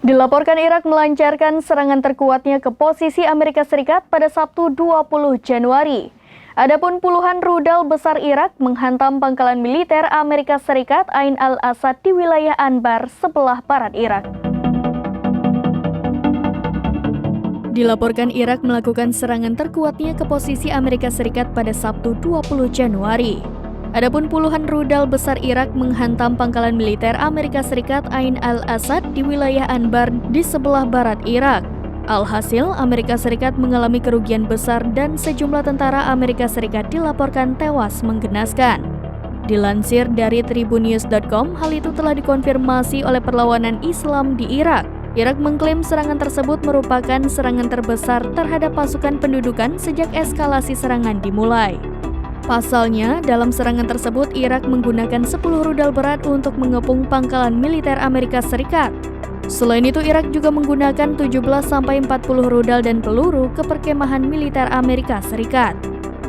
Dilaporkan Irak melancarkan serangan terkuatnya ke posisi Amerika Serikat pada Sabtu 20 Januari. Adapun puluhan rudal besar Irak menghantam pangkalan militer Amerika Serikat Ain al-Asad di wilayah Anbar sebelah barat Irak. Dilaporkan Irak melakukan serangan terkuatnya ke posisi Amerika Serikat pada Sabtu 20 Januari. Adapun puluhan rudal besar Irak menghantam pangkalan militer Amerika Serikat Ain al-Asad di wilayah Anbar di sebelah barat Irak. Alhasil, Amerika Serikat mengalami kerugian besar dan sejumlah tentara Amerika Serikat dilaporkan tewas menggenaskan. Dilansir dari tribunnews.com, hal itu telah dikonfirmasi oleh perlawanan Islam di Irak. Irak mengklaim serangan tersebut merupakan serangan terbesar terhadap pasukan pendudukan sejak eskalasi serangan dimulai. Pasalnya, dalam serangan tersebut, Irak menggunakan 10 rudal berat untuk mengepung pangkalan militer Amerika Serikat. Selain itu, Irak juga menggunakan 17-40 rudal dan peluru ke perkemahan militer Amerika Serikat.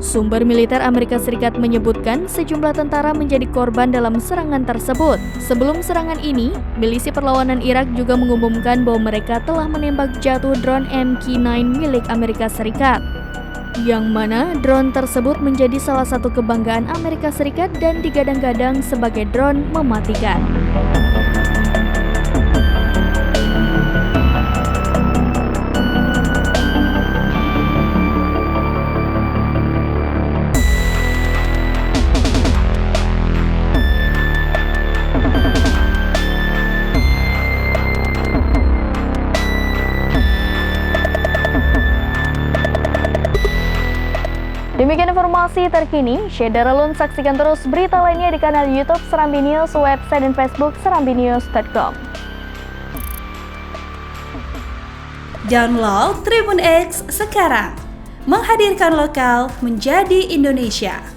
Sumber militer Amerika Serikat menyebutkan sejumlah tentara menjadi korban dalam serangan tersebut. Sebelum serangan ini, milisi perlawanan Irak juga mengumumkan bahwa mereka telah menembak jatuh drone MQ-9 milik Amerika Serikat. Yang mana drone tersebut menjadi salah satu kebanggaan Amerika Serikat dan digadang-gadang sebagai drone mematikan. Demikian informasi terkini, Syederalun saksikan terus berita lainnya di kanal YouTube Serambi News, website dan Facebook serambinews.com. Download Tribun X sekarang, menghadirkan lokal menjadi Indonesia.